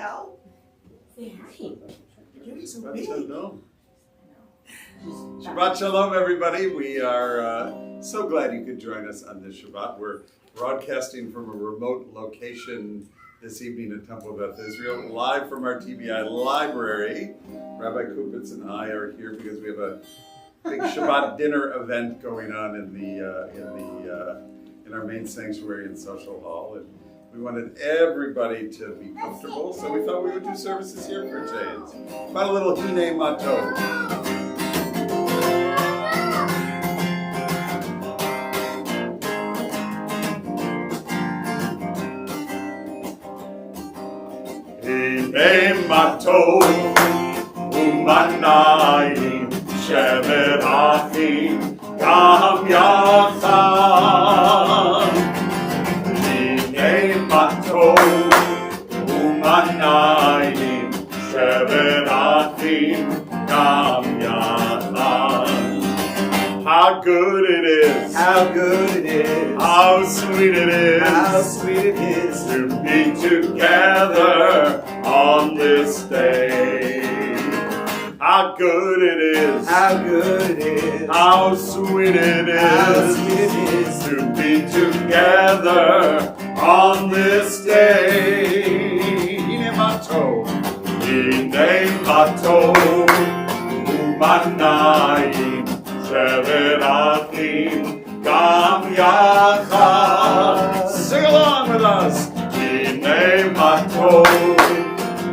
Al. Say hi. You're so big. Shabbat Shalom, everybody. We are so glad you could join us on this Shabbat. We're broadcasting from a remote location this evening at Temple Beth Israel, live from our TBI library. Rabbi Kupitz and I are here because we have a big Shabbat dinner event going on in our main sanctuary and social hall, and we wanted everybody to be comfortable, so we thought we would do services here for a change. About a little Hine Mato. Hine Mato Umanayim Shevet Achim Gam Yachad Hine Mato Umanayim Shevet Achim Gam Yachad. How good it is! How good it is! How sweet it is! How sweet it is to be together on this day. How good it is! How good it is! How sweet it is! How sweet it is to be together on this day. Hine Mato, Hine Mato, Umanayim Shevet Achim Gam Yachad. Sing along with us. Hine Mato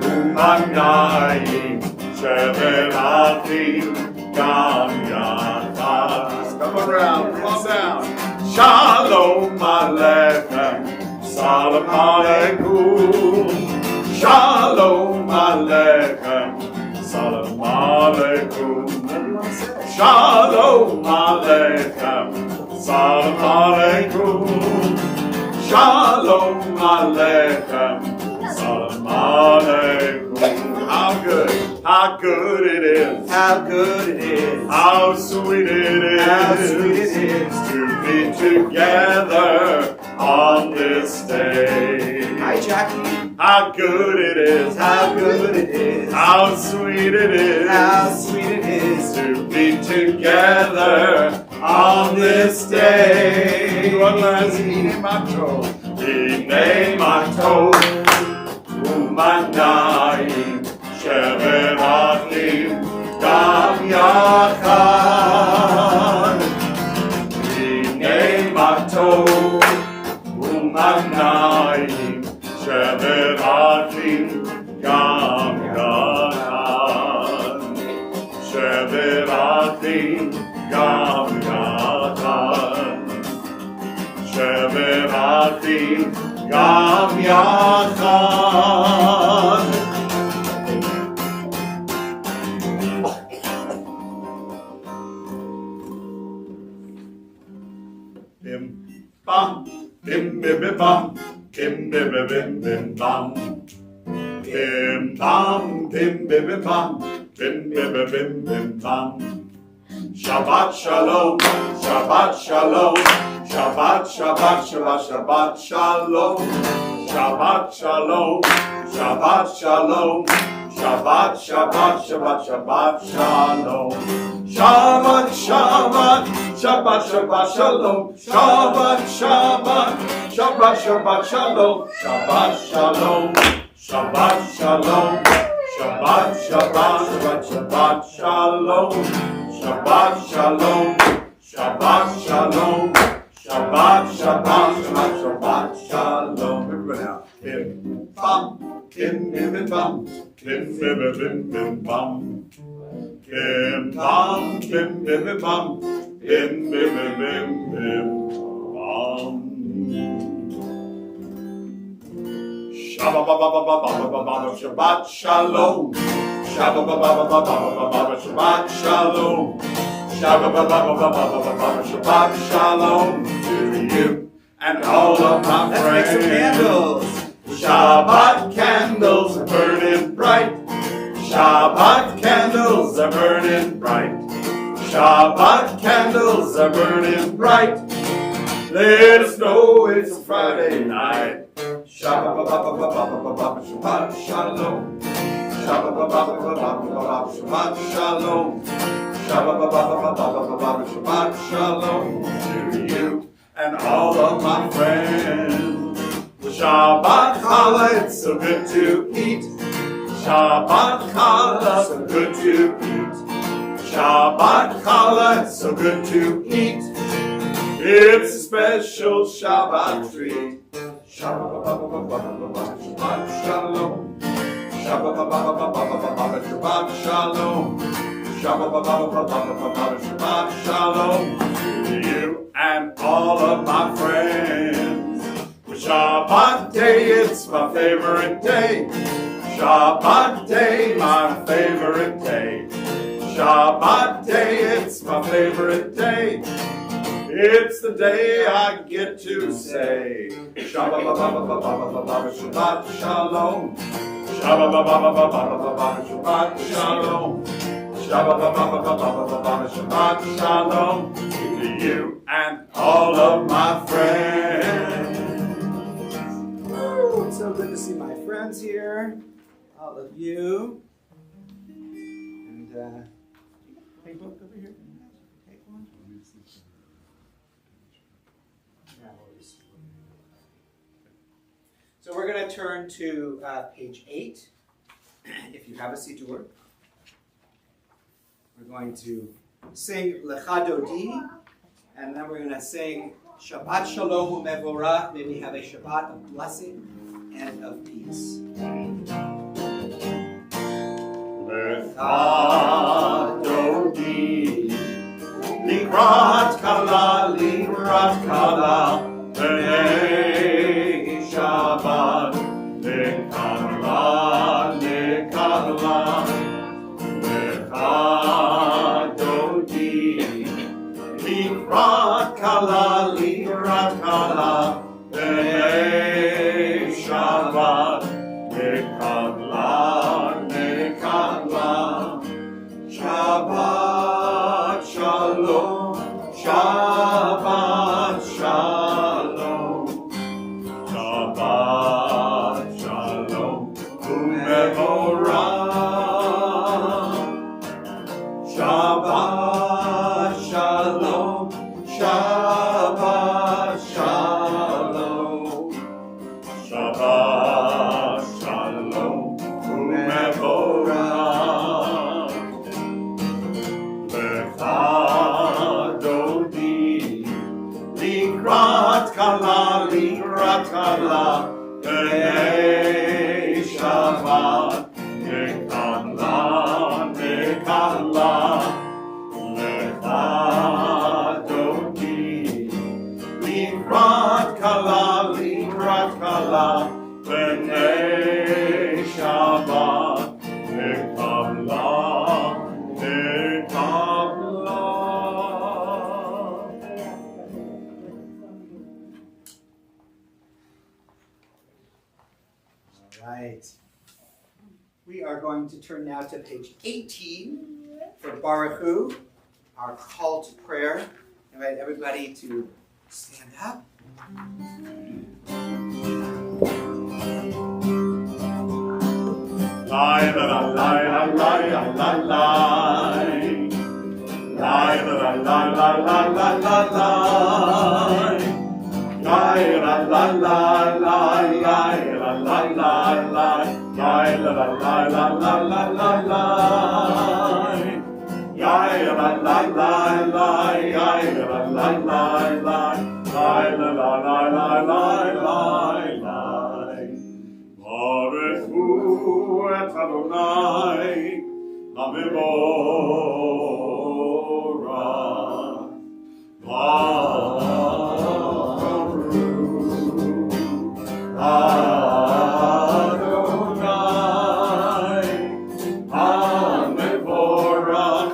Umanayim Shevet Achim Gam Yachad. Come around, come on down. Shalom Aleichem, Salam Aleikum. Shalom Aleichem, Salam Aleikum. Shalom Aleichem, Salam Aleikum. Shalom Aleichem, Salam Aleikum. How good it is. How good it is. How sweet it is. How sweet it is to be together on this day. Hi, Jackie. How good it is. How good it is. How sweet it is. How sweet it is to be together on this day. One last Hine Mato. Hine Mato. Umanayim Shevet Achim Gam Yachad. Hine Mato Umanayim Shevet Achim Gam Yachad. Shevet Achim Gam Yachad. Shevet Achim Gam Yachad. Bim bam, bim bim bim bam, bim bim bim bim bim bam. Bim bam, bim bim bim bam, bim bim bim bim bim bam. Shabbat shalom, Shabbat shalom, Shabbat Shabbat Shabbat Shabbat shalom, Shabbat shalom, Shabbat shalom, Shabbat Shabbat Shabbat Shabbat shalom, Shabbat Shabbat Shabbat Shabbat shalom, Shabbat Shabbat Shabbat Shabbat shalom, Shabbat shalom, Shabbat shalom, Shabbat Shabbat Shabbat Shabbat shalom, Shabbat shalom, Shabbat shalom, Shabbat Shabbat Shabbat Shabbat shalom. Everybody out. Kim bam, kim bim bim bam, kim bim bim bim bim bam. Kim bam, kim bim bim bam, kim bim bim bim bim bam. Shabbat shalom, Shabbat shalom, Shabbat shalom to you and all of my friends. Let's make some candles. Shabbat candles are burning bright. Shabbat candles are burning bright. Shabbat candles are burning bright. Let us know it's a Friday night. Shabbat Shalom. Shabbat Shalom. Shabbat Shalom to you and all of my friends. Shabbat Challah, it's so good to eat. Shabbat Challah, so good to eat. Shabbat Challah, it's so good to eat. It's a special Shabbat treat. Shabbat Shalom. Shabbat Shalom. Shabbat Shalom to you and all of my friends. Shabbat day, it's my favorite day. Shabbat day, my favorite day. Shabbat day, it's my favorite day. It's the day I get to say Shabbat Shalom. Shabbat Shalom. Shabbat Shalom to you and all of my friends. Woo, it's so good to see my friends here, all of you. And hey, book over here. Take one. So we're going to turn to page 8, if you have a siddur. We're going to sing Lecha Dodi, and then we're going to sing Shabbat Shalom U'Mevorach. May we have a Shabbat of blessing and of peace. Lecha Dodi, Likrat Kala, Likrat Kala, B'nei Shabbat, Lekala, Lekala, Lecha Dodi, Likrat Kala, Likrat Kala, B'nei Shabbat, Lekala, Lekala, Shabbat Shalom, Shabbat Shalom, Shabbat Shalom, U'Mevorach, Shabbat Shalom, Shabbat Shalom, Shabbat Shalom, U'Mevorach, Lecha Dodi, Likrat Kala, Likrat Kala, B'nei Shabbat, Lekala, Lekala, Lecha Dodi, Likrat Kala, Likrat Kala, B'nei Shabbat, Lekala, Lekala. All right. We are going to turn now to page 18 for Baruch Hu, our call to prayer. I invite everybody to stand up. Lie, la la lie, la lie, la la lie. Lie, la la lie, la la la la lie. Lie, la la lie, lie, lie, la la lie, lie. Lie, la la lie, la la la la lie. Lie, la la lie, lie, lie, la la lie, lie. Lie, la la lie, lie, lie, lie, lie. Baruch Hu et Adonai, HaMevorach. Baruch Adonai, HaMevorach,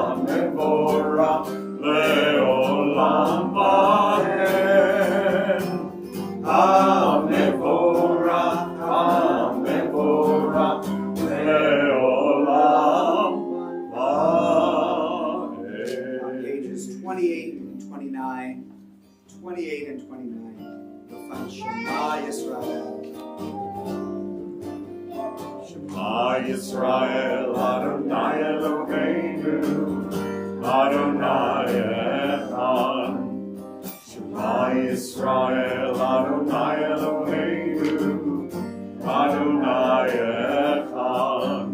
HaMevorach, Le'olam Vahem. HaMevorach, HaMevorach, Le'olam Vahem. Pages 28 and 29, 28 and 29. You'll find Shema Yisrael. Shema Yisrael, Adonai Eloheinu, Adonai Echad. Shema Yisrael, Adonai Eloheinu, Adonai Echad.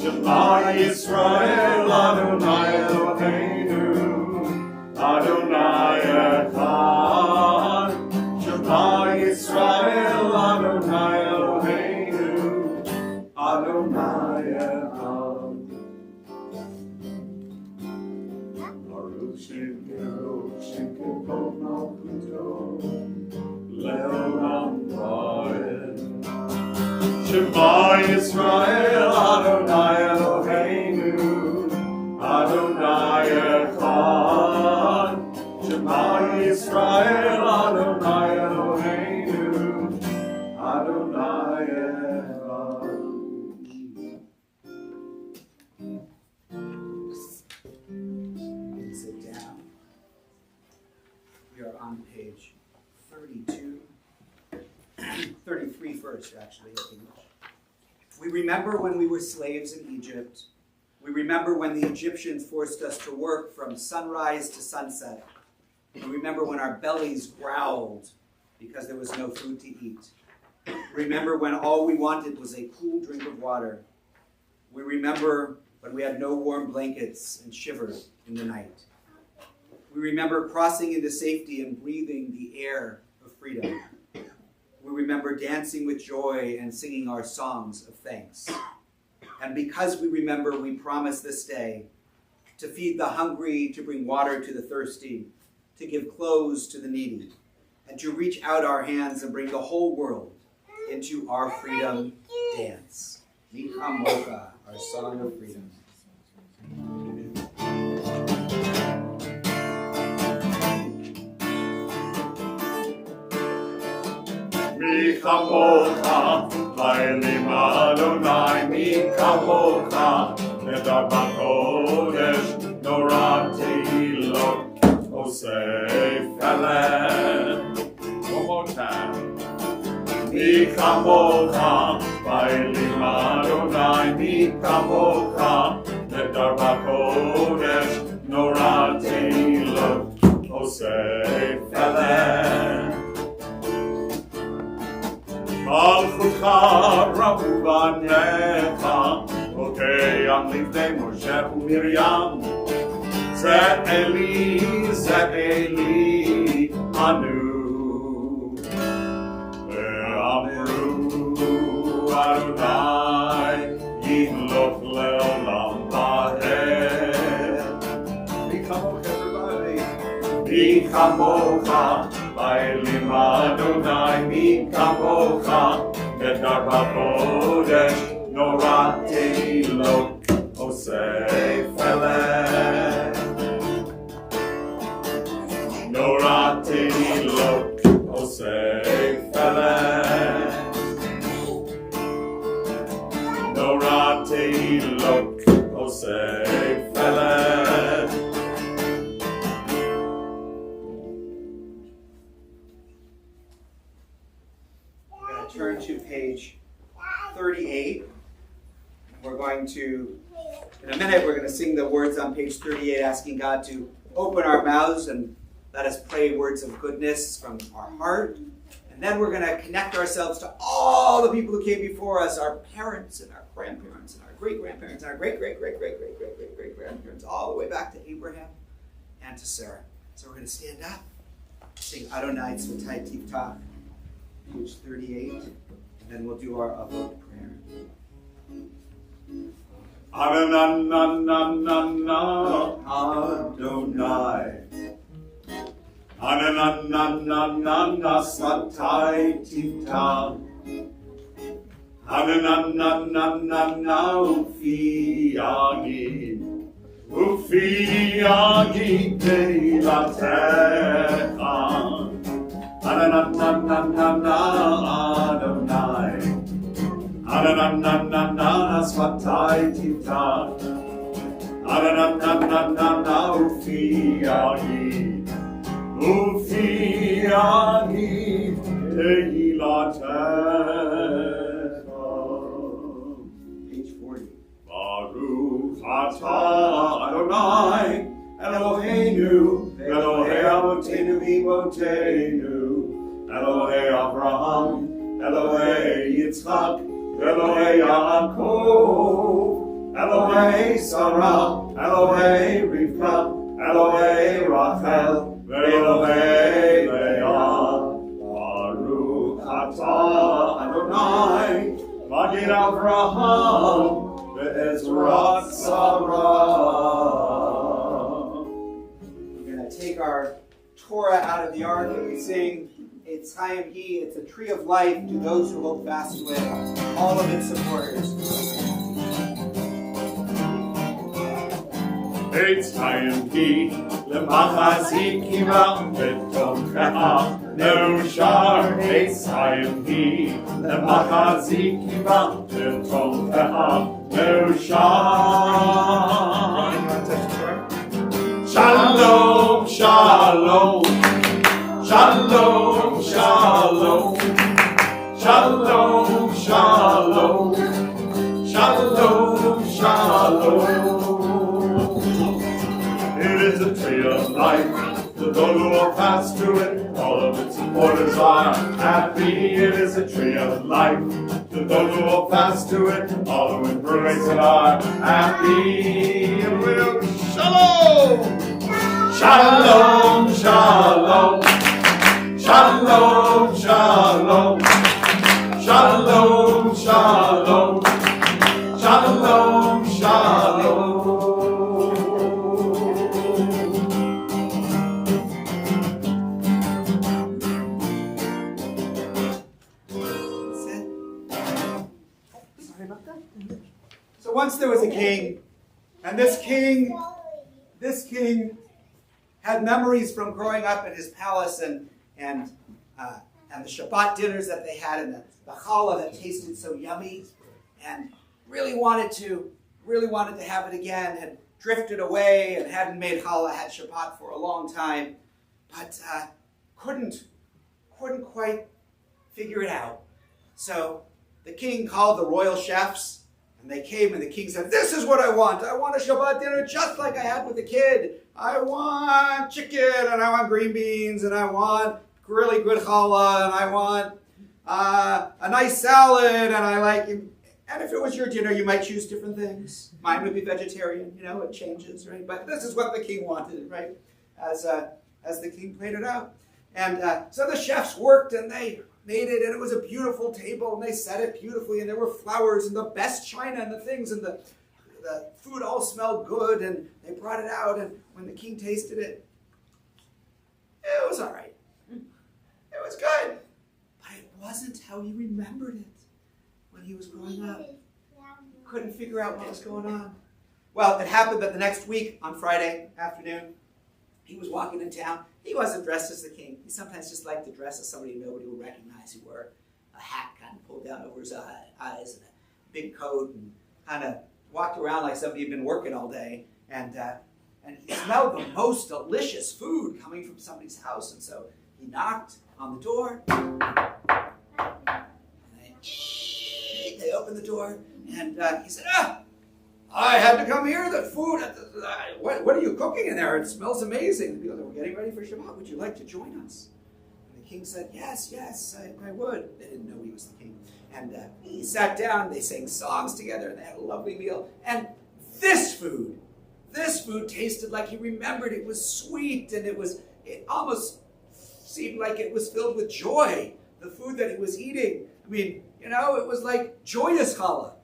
Shema Yisrael, Adonai Eloheinu, Adonai Echad. Shema Yisrael, Adonai Eloheinu, Adonai Echad. Baruch Shekelo Malchuto Leolam Vaed. Shema Yisrael, Adonai Eloheinu, Adonai Echad. Shema Yisrael, Adonai Eloheinu, Adonai Echad. Sit down. We are on page 32. 33 first, actually, I think. We remember when we were slaves in Egypt. We remember when the Egyptians forced us to work from sunrise to sunset. We remember when our bellies growled because there was no food to eat. We remember when all we wanted was a cool drink of water. We remember when we had no warm blankets and shivered in the night. We remember crossing into safety and breathing the air of freedom. We remember dancing with joy and singing our songs of thanks. And because we remember, we promise this day to feed the hungry, to bring water to the thirsty, to give clothes to the needy, and to reach out our hands and bring the whole world into our freedom dance. Micha Mocha, our song of freedom. Micha Mocha, Vaylim Adonai, Micha Mocha, Nedar B'Kodesh, Norah Tehilot, Osei Feled. One more time. Micha Mocha, Vaylim Adonai, Micha Mocha, Nedar B'Kodesh, Norah Tehilot, Osei Feled. Malchutcha rabu banecha, Okeyam livnei Moshe uMiriam. Ze Eli, Anu. Ve'amru Adonai, Yimloch le'olam va'ed. Micha Mocha, everybody. Micha Mocha. Vaylim Adonai, Micha Mocha, Nedar B'Kodesh, Norah Tehilot, Osei Feled. Norah Tehilot, Osei Feled. Norah Tehilot, Osei Feled. Turn to page 38. We're going to, in a minute, we're going to sing the words on page 38, asking God to open our mouths and let us pray words of goodness from our heart. And then we're going to connect ourselves to all the people who came before us, our parents and our grandparents and our great-grandparents and our great-great-great-great-great-great-great-grandparents, all the way back to Abraham and to Sarah. So we're going to stand up, sing Adonai Tzvatai Tiftach, page 38, and then we'll do our avot prayer. Adonai. Adonai Tzvatai Tiftach. Adonai Ufiagi Teilatecha. Adonai. Adonai Tzvatai Tiftach. Adonai Ufiagi tehillatechem. Page 40. Baruch atah Adonai Eloheinu Elohei Avotenu V'Imotenu Elohei Avraham Elohei Yitzchak Elohei Yaakov Elohei Sarah Elohei Rivka Elohei Rachel Elohei Leah Baruch atah Adonai Magid Avraham Ve'ezrat Sarah. We're going to take our Torah out of the ark and we sing It's Chaim He, it's a tree of life to those who hold fast to it, all of its supporters. It's Chaim He, L'machazik Kiva V'tomchecha Neushar. It's Chaim He, L'machazik Kiva V'tomchecha Neushar. Shalom, shalom, shalom, shalom, shalom, shalom, shalom, shalom. It is a tree of life, to those who hold fast to it, all of its supporters are happy. It is a tree of life, to those who hold fast to it, all who embrace it are happy. And we'll shalom! Shalom, shalom, shalom, shalom, shalom, shalom, shalom, shalom. Sorry about that. So once there was a king, and this king had memories from growing up in his palace and the Shabbat dinners that they had and the challah that tasted so yummy, and really wanted to have it again. Had drifted away and hadn't made challah, had Shabbat for a long time, but couldn't quite figure it out. So the king called the royal chefs. And they came and the king said, "This is what I want. I want a Shabbat dinner just like I had with the kid. I want chicken and I want green beans and I want really good challah and I want a nice salad and I like." And if it was your dinner, you might choose different things. Mine would be vegetarian. You know, it changes, right? But this is what the king wanted, right? As the king played it out. And so the chefs worked and they made it, and it was a beautiful table, and they set it beautifully, and there were flowers and the best china and the things, and the food all smelled good, and they brought it out, and when the king tasted it, it was all right. It was good, but it wasn't how he remembered it when he was growing up. Couldn't figure out what was going on. Well, it happened that the next week, on Friday afternoon, he was walking in town. He wasn't dressed as the king. He sometimes just liked to dress as somebody nobody would recognize. He wore a hat kind of pulled down over his eyes and a big coat and kind of walked around like somebody had been working all day. And he smelled the most delicious food coming from somebody's house. And so he knocked on the door. And they opened the door. And he said, I had to come here. The food, what are you cooking in there? It smells amazing. The people said, we're getting ready for Shabbat. Would you like to join us? And the king said, yes, I would. They didn't know he was the king. And he sat down, they sang songs together, and they had a lovely meal. And this food tasted like he remembered. It was sweet, and it almost seemed like it was filled with joy, the food that he was eating. I mean, it was like joyous challah.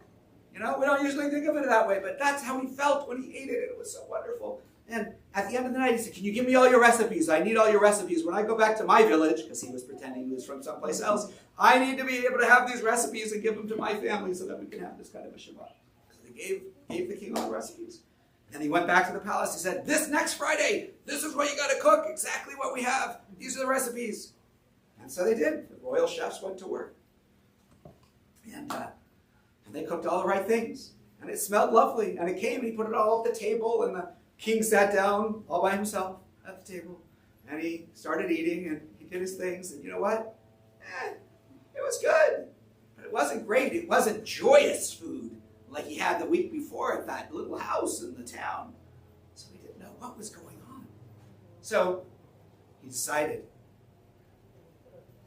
We don't usually think of it that way, but that's how he felt when he ate it. It was so wonderful. And at the end of the night, he said, can you give me all your recipes? I need all your recipes. When I go back to my village, because he was pretending he was from someplace else, I need to be able to have these recipes and give them to my family so that we can have this kind of a Shabbat. So they gave the king all the recipes. And he went back to the palace. He said, this next Friday, this is what you got to cook, exactly what we have. These are the recipes. And so they did. The royal chefs went to work. And they cooked all the right things. And it smelled lovely. And it came and he put it all at the table. And the king sat down all by himself at the table. And he started eating and he did his things. And you know what? It was good, but it wasn't great. It wasn't joyous food like he had the week before at that little house in the town. So he didn't know what was going on. So he decided,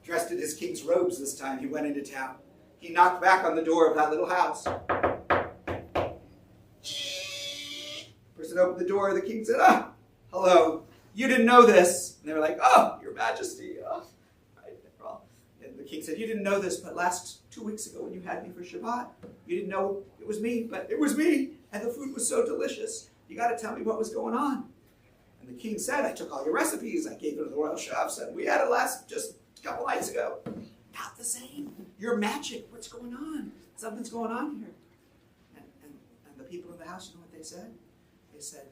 dressed in his king's robes this time, he went into town. He knocked back on the door of that little house. Person opened the door. The king said, hello. You didn't know this. And they were like, oh, your majesty. And the king said, you didn't know this, but 2 weeks ago when you had me for Shabbat, you didn't know it was me, but it was me. And the food was so delicious. You got to tell me what was going on. And the king said, I took all your recipes. I gave them to the royal chefs, and we had it just a couple nights ago. Not the same. You're magic. What's going on? Something's going on here. And the people in the house, you know what they said? They said,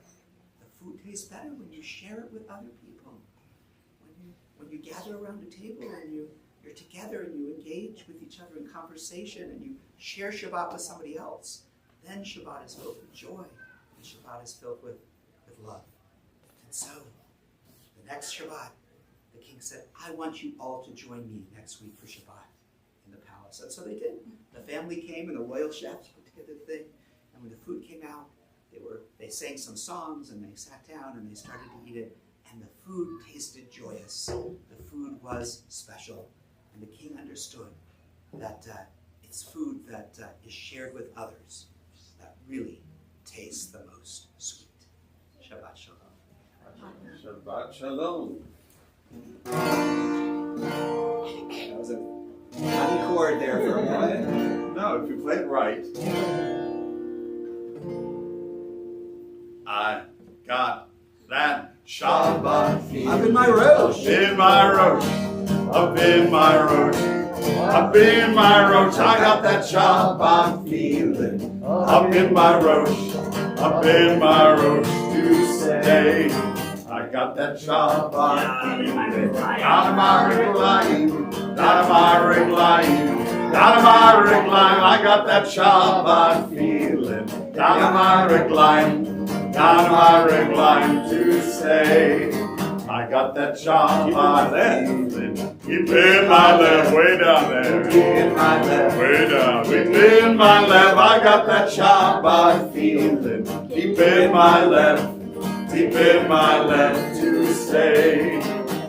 the food tastes better when you share it with other people. When you gather around a table and you're together and you engage with each other in conversation and you share Shabbat with somebody else, then Shabbat is filled with joy and Shabbat is filled with love. And so, the next Shabbat, the king said, I want you all to join me next week for Shabbat in the palace. And so they did. The family came and the royal chefs put together the thing. And when the food came out, they sang some songs and they sat down and they started to eat it. And the food tasted joyous. The food was special. And the king understood that it's food that is shared with others that really tastes the most sweet. Shabbat shalom. Shabbat shalom. That was a funny chord there for a moment. No, if you play it right. I got that Shabbat feeling. Up in my roach. Up in my roach. Up in my roach. Up in my roach. I got that Shabbat feeling. Up in my roach. Up in my roach to stay. I got that Shabbat feeling. Down in my recline. Down in my recline. Down in my recline. I got that Shabbat feeling. Down in my recline. Down in my recline to stay. I got that Shabbat feeling. Deep in my left, way down there. Deep in my left, way down. Deep in my left, I got that Shabbat feeling. Deep in my left, deep in my left to stay.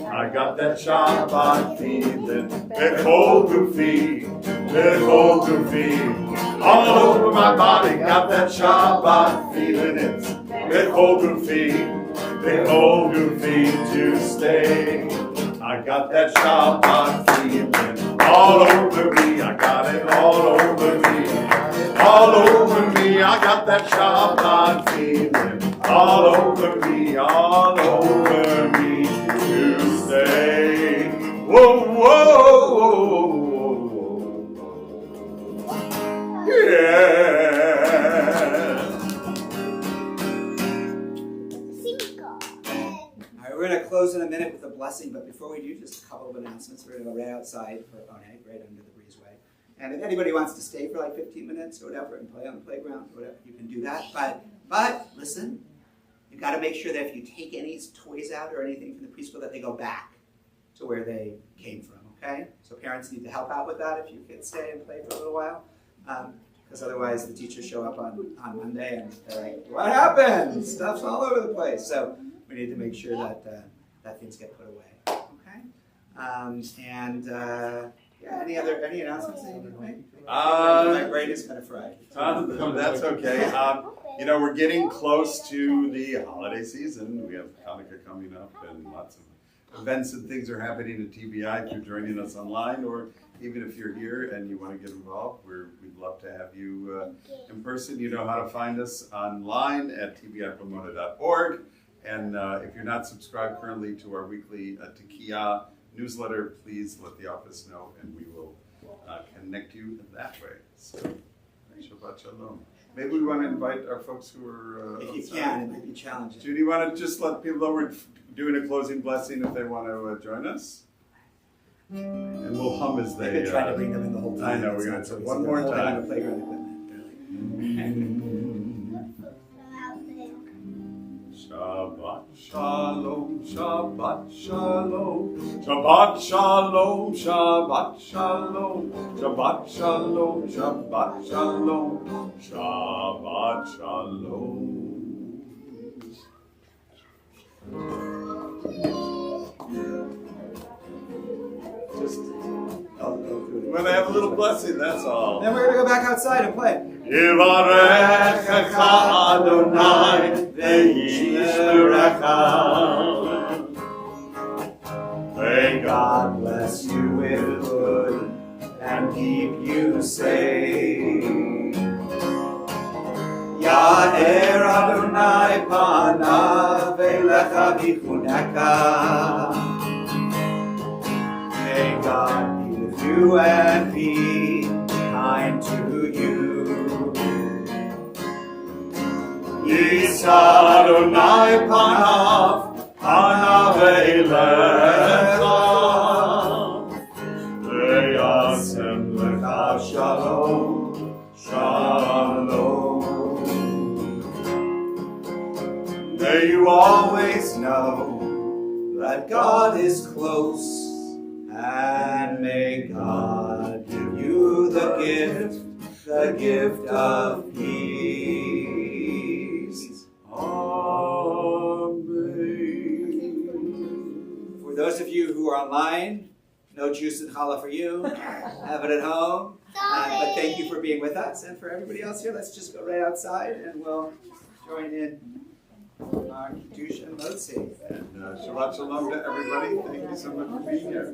I got that Shabbat feeling. Bechol Gufi, Bechol Gufi. All over my body, got that Shabbat feeling. It's Bechol Gufi. Bechol Gufi to stay. I got that Shabbat feeling all over me. I got it all over me. All over me. I got that Shabbat feeling all over me. All over me to stay. Whoa, whoa, whoa, whoa, whoa. Yeah. We're going to close in a minute with a blessing, but before we do, just a couple of announcements. We're going to go right outside for One, right under the breezeway. And if anybody wants to stay for like 15 minutes or whatever and play on the playground or whatever, you can do that. But listen, you've got to make sure that if you take any toys out or anything from the preschool, that they go back to where they came from, okay? So parents need to help out with that if you can stay and play for a little while. Because otherwise the teachers show up on Monday and they're like, what happened? Stuff's all over the place. So we need to make sure that things get put away. Okay. Any announcements that you need to make? My brain is kind of fried. That's okay. We're getting close to the holiday season. We have Hanukkah coming up, and lots of events and things are happening at TBI. If you're joining us online, or even if you're here and you want to get involved, we'd love to have you in person. You know how to find us online at tbipomona.org. And if you're not subscribed currently to our weekly Tekiah newsletter, please let the office know, and we will connect you that way. So, Shabbat Shalom. Maybe we want to invite our folks who are if you can, it might be challenging. Judy, you want to just let people know we're doing a closing blessing if they want to join us? And we'll hum as they... They've been trying to bring them in the whole time. I know, we're going to do it one more time. On the playground equipment. Shabbat Shalom, Shabbat Shalom, Shabbat Shalom, Shabbat Shalom, Shabbat Shalom, Shabbat Shalom, Shabbat Shalom. Just, we're going to have a little blessing, that's all. Then we're going to go back outside and play. Yivarechecha Adonai ve'yishmerecha. May God bless you with good and keep you safe. Ya'er Adonai panav elecha v'chuneka. May God be with you and be kind to you. Yisa Adonai panav elecha. Ve'yasem lecha shalom, shalom. May you always know that God is close. And may God give you the gift of peace. Amen. For those of you who are online, no juice and challah for you. Have it at home. But thank you for being with us. And for everybody else here, let's just go right outside and we'll join in our Kiddush and Motzi. And Shabbat Shalom to everybody. Thank you so much for being here.